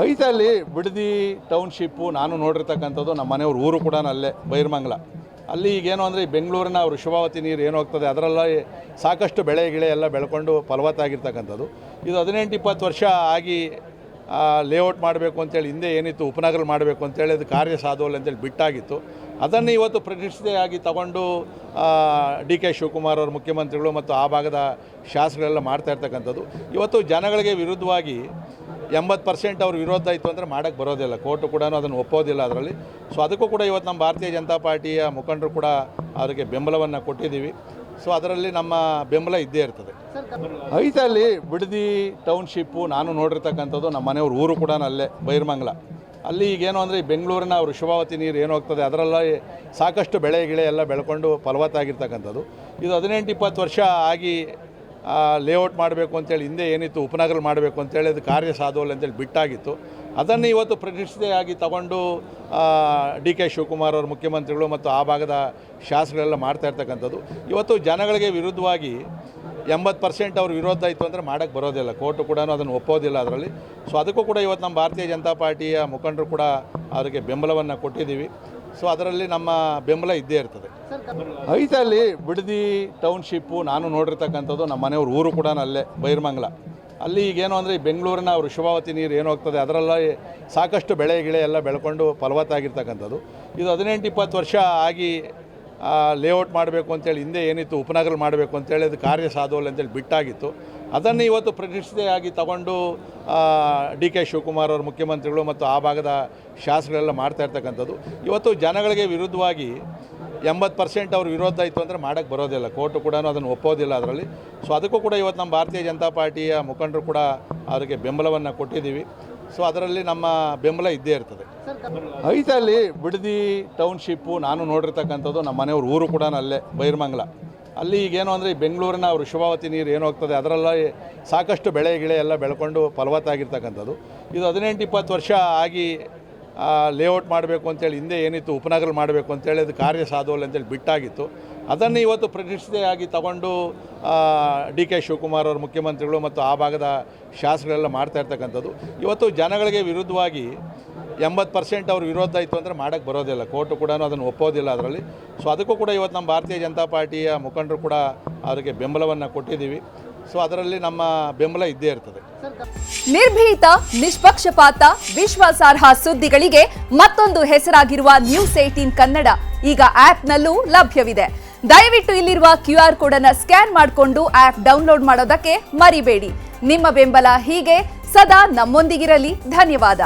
ಐತಲ್ಲಿ ಬಿಡದಿ ಟೌನ್ಶಿಪ್ಪು ನಾನು ನೋಡಿರ್ತಕ್ಕಂಥದ್ದು. ನಮ್ಮ ಮನೆಯವ್ರ ಊರು ಕೂಡ ಅಲ್ಲೇ ಬೈರಮಂಗಲ. ಅಲ್ಲಿ ಈಗೇನು ಅಂದರೆ ಬೆಂಗಳೂರಿನ ವೃಷಭಾವತಿ ನೀರು ಏನು ಹೋಗ್ತದೆ ಅದರಲ್ಲಿ ಸಾಕಷ್ಟು ಬೆಳೆ ಗಿಳೆ ಎಲ್ಲ ಬೆಳ್ಕೊಂಡು ಫಲವತ್ತಾಗಿರ್ತಕ್ಕಂಥದ್ದು. ಇದು 18-20 ವರ್ಷ ಆಗಿ ಲೇಔಟ್ ಮಾಡಬೇಕು ಅಂತೇಳಿ ಹಿಂದೆ ಏನಿತ್ತು ಉಪನಗರ ಮಾಡಬೇಕು ಅಂತೇಳಿ ಅದು ಕಾರ್ಯ ಸಾಧುವಲ್ಲ ಅಂತೇಳಿ ಬಿಟ್ಟಾಗಿತ್ತು. ಅದನ್ನು ಇವತ್ತು ಪ್ರತಿಷ್ಠೆಯಾಗಿ ತಗೊಂಡು ಡಿ.ಕೆ. ಶಿವಕುಮಾರ್ ಅವರು ಮುಖ್ಯಮಂತ್ರಿಗಳು ಮತ್ತು ಆ ಭಾಗದ ಶಾಸಕರೆಲ್ಲ ಮಾಡ್ತಾ ಇರ್ತಕ್ಕಂಥದ್ದು. ಇವತ್ತು ಜನಗಳಿಗೆ ವಿರುದ್ಧವಾಗಿ 80% ಅವ್ರ ವಿರೋಧ ಇತ್ತು ಅಂದರೆ ಮಾಡೋಕ್ಕೆ ಬರೋದಿಲ್ಲ, ಕೋರ್ಟು ಕೂಡ ಅದನ್ನು ಒಪ್ಪೋದಿಲ್ಲ ಅದರಲ್ಲಿ. ಸೊ ಅದಕ್ಕೂ ಕೂಡ ಇವತ್ತು ನಮ್ಮ ಭಾರತೀಯ ಜನತಾ ಪಾರ್ಟಿಯ ಮುಖಂಡರು ಕೂಡ ಅವರಿಗೆ ಬೆಂಬಲವನ್ನು ಕೊಟ್ಟಿದ್ದೀವಿ. ಸೊ ಅದರಲ್ಲಿ ನಮ್ಮ ಬೆಂಬಲ ಇದ್ದೇ ಇರ್ತದೆ. ಐತಲ್ಲಿ ಬಿಡದಿ ಟೌನ್ಶಿಪ್ಪು ನಾನು ನೋಡಿರ್ತಕ್ಕಂಥದ್ದು. ನಮ್ಮ ಮನೆಯವ್ರ ಊರು ಕೂಡ ಅಲ್ಲೇ ಬೈರಮಂಗಲ. ಅಲ್ಲಿ ಈಗೇನು ಅಂದರೆ ಬೆಂಗಳೂರಿನ ವೃಷಭಾವತಿ ನೀರು ಏನು ಹೋಗ್ತದೆ ಅದರಲ್ಲಿ ಸಾಕಷ್ಟು ಬೆಳೆ ಗಿಳೆ ಎಲ್ಲ ಬೆಳ್ಕೊಂಡು ಫಲವತ್ತಾಗಿರ್ತಕ್ಕಂಥದ್ದು. ಇದು 18-20 ವರ್ಷ ಆಗಿ ಲೇಔಟ್ ಮಾಡಬೇಕು ಅಂತೇಳಿ ಹಿಂದೆ ಏನಿತ್ತು ಉಪನಗರ ಮಾಡಬೇಕು ಅಂತೇಳಿ ಅದು ಕಾರ್ಯ ಸಾಧುವಲ್ಲ ಅಂತೇಳಿ ಬಿಟ್ಟಾಗಿತ್ತು. ಅದನ್ನು ಇವತ್ತು ಪ್ರತಿಷ್ಠೆಯಾಗಿ ತಗೊಂಡು ಡಿ.ಕೆ. ಶಿವಕುಮಾರ್ ಅವರು ಮುಖ್ಯಮಂತ್ರಿಗಳು ಮತ್ತು ಆ ಭಾಗದ ಶಾಸಕರೆಲ್ಲ ಮಾಡ್ತಾ ಇರ್ತಕ್ಕಂಥದ್ದು. ಇವತ್ತು ಜನಗಳಿಗೆ ವಿರುದ್ಧವಾಗಿ 80% ಅವ್ರ ವಿರೋಧ ಇತ್ತು ಅಂದರೆ ಮಾಡೋಕ್ಕೆ ಬರೋದಿಲ್ಲ, ಕೋರ್ಟು ಕೂಡ ಅದನ್ನು ಒಪ್ಪೋದಿಲ್ಲ ಅದರಲ್ಲಿ. ಸೊ ಅದಕ್ಕೂ ಕೂಡ ಇವತ್ತು ನಮ್ಮ ಭಾರತೀಯ ಜನತಾ ಪಾರ್ಟಿಯ ಮುಖಂಡರು ಕೂಡ ಅವರಿಗೆ ಬೆಂಬಲವನ್ನು ಕೊಟ್ಟಿದ್ದೀವಿ. ಸೊ ಅದರಲ್ಲಿ ನಮ್ಮ ಬೆಂಬಲ ಇದ್ದೇ ಇರ್ತದೆ. ಐತಲ್ಲಿ ಬಿಡದಿ ಟೌನ್ಶಿಪ್ಪು ನಾನು ನೋಡಿರ್ತಕ್ಕಂಥದ್ದು. ನಮ್ಮ ಮನೆಯವ್ರ ಊರು ಕೂಡ ಅಲ್ಲೇ ಬೈರಮಂಗಲ. ಅಲ್ಲಿ ಈಗೇನು ಅಂದರೆ ಬೆಂಗಳೂರಿನ ವೃಷಭಾವತಿ ನೀರು ಏನು ಹೋಗ್ತದೆ ಅದರಲ್ಲಿ ಸಾಕಷ್ಟು ಬೆಳೆ ಗಿಳೆ ಎಲ್ಲ ಬೆಳ್ಕೊಂಡು ಫಲವತ್ತಾಗಿರ್ತಕ್ಕಂಥದ್ದು. ಇದು 18-20 ವರ್ಷ ಆಗಿ ಲೇಔಟ್ ಮಾಡಬೇಕು ಅಂತೇಳಿ ಹಿಂದೆ ಏನಿತ್ತು ಉಪನಗರ ಮಾಡಬೇಕು ಅಂತೇಳಿ ಅದು ಕಾರ್ಯ ಸಾಧುವಲ್ಲ ಅಂತೇಳಿ ಬಿಟ್ಟಾಗಿತ್ತು. ಅದನ್ನು ಇವತ್ತು ಪ್ರತಿಷ್ಠೆಯಾಗಿ ತಗೊಂಡು ಡಿ.ಕೆ. ಶಿವಕುಮಾರ್ ಅವರು ಮುಖ್ಯಮಂತ್ರಿಗಳು ಮತ್ತು ಆ ಭಾಗದ ಶಾಸಕರೆಲ್ಲ ಮಾಡ್ತಾ ಇರ್ತಕ್ಕಂಥದ್ದು. ಇವತ್ತು ಜನಗಳಿಗೆ ವಿರುದ್ಧವಾಗಿ 80% ಅವ್ರ ವಿರೋಧ ಇತ್ತು ಅಂದರೆ ಮಾಡೋಕ್ಕೆ ಬರೋದಿಲ್ಲ, ಕೋರ್ಟು ಕೂಡ ಅದನ್ನು ಒಪ್ಪೋದಿಲ್ಲ ಅದರಲ್ಲಿ. ಸೊ ಅದಕ್ಕೂ ಕೂಡ ಇವತ್ತು ನಮ್ಮ ಭಾರತೀಯ ಜನತಾ ಪಾರ್ಟಿಯ ಮುಖಂಡರು ಕೂಡ ಅವರಿಗೆ ಬೆಂಬಲವನ್ನು ಕೊಟ್ಟಿದ್ದೀವಿ. ಸೊ ಅದರಲ್ಲಿ ನಮ್ಮ ಬೆಂಬಲ ಇದ್ದೇ ಇರ್ತದೆ. ಐತಲ್ಲಿ ಬಿಡದಿ ಟೌನ್ಶಿಪ್ಪು ನಾನು ನೋಡಿರ್ತಕ್ಕಂಥದ್ದು. ನಮ್ಮ ಮನೆಯವ್ರ ಊರು ಕೂಡ ಅಲ್ಲೇ ಬೈರಮಂಗಲ. ಅಲ್ಲಿ ಈಗೇನು ಅಂದರೆ ಬೆಂಗಳೂರಿನ ವೃಷಭಾವತಿ ನೀರು ಏನು ಹೋಗ್ತದೆ ಅದರಲ್ಲಿ ಸಾಕಷ್ಟು ಬೆಳೆ ಗಿಳೆ ಎಲ್ಲ ಬೆಳ್ಕೊಂಡು ಫಲವತ್ತಾಗಿರ್ತಕ್ಕಂಥದ್ದು. ಇದು 18-20 ವರ್ಷ ಆಗಿ ಲೇಔಟ್ ಮಾಡಬೇಕು ಅಂತೇಳಿ ಹಿಂದೆ ಏನಿತ್ತು ಉಪನಗರ ಮಾಡಬೇಕು ಅಂತೇಳಿ ಅದು ಕಾರ್ಯ ಸಾಧುವಲ್ಲ ಅಂತೇಳಿ ಬಿಟ್ಟಾಗಿತ್ತು. ಅದನ್ನು ಇವತ್ತು ಪ್ರತಿಷ್ಠೆಯಾಗಿ ತಗೊಂಡು ಡಿ.ಕೆ. ಶಿವಕುಮಾರ್ ಅವರು ಮುಖ್ಯಮಂತ್ರಿಗಳು ಮತ್ತು ಆ ಭಾಗದ ಶಾಸಕರೆಲ್ಲ ಮಾಡ್ತಾ ಇರ್ತಕ್ಕಂಥದ್ದು. ಇವತ್ತು ಜನಗಳಿಗೆ ವಿರುದ್ಧವಾಗಿ 80% ಅವ್ರ ವಿರೋಧ ಇತ್ತು ಅಂದರೆ ಮಾಡೋಕ್ಕೆ ಬರೋದಿಲ್ಲ, ಕೋರ್ಟು ಕೂಡ ಅದನ್ನು ಒಪ್ಪೋದಿಲ್ಲ ಅದರಲ್ಲಿ. ಸೊ ಅದಕ್ಕೂ ಕೂಡ ಇವತ್ತು ನಮ್ಮ ಭಾರತೀಯ ಜನತಾ ಪಾರ್ಟಿಯ ಮುಖಂಡರು ಕೂಡ ಅವರಿಗೆ ಬೆಂಬಲವನ್ನು ಕೊಟ್ಟಿದ್ದೀವಿ. ಸೊ ಅದರಲ್ಲಿ ನಮ್ಮ ಬೆಂಬಲ ಇದ್ದೇ ಇರ್ತದೆ. ನಿರ್ಭೀತ, ನಿಷ್ಪಕ್ಷಪಾತ, ವಿಶ್ವಾಸಾರ್ಹ ಸುದ್ದಿಗಳಿಗೆ ಮತ್ತೊಂದು ಹೆಸರಾಗಿರುವ News18 ಕನ್ನಡ ಈಗ ಆಪ್ನಲ್ಲೂ ಲಭ್ಯವಿದೆ. ದಯವಿಟ್ಟು ಇಲ್ಲಿರುವ QR ಕೋಡ್ ಅನ್ನು ಸ್ಕ್ಯಾನ್ ಮಾಡಿಕೊಂಡು ಆಪ್ ಡೌನ್ಲೋಡ್ ಮಾಡೋದಕ್ಕೆ ಮರಿಬೇಡಿ. ನಿಮ್ಮ ಬೆಂಬಲ ಹೀಗೆ ಸದಾ ನಮ್ಮೊಂದಿಗಿರಲಿ. ಧನ್ಯವಾದ.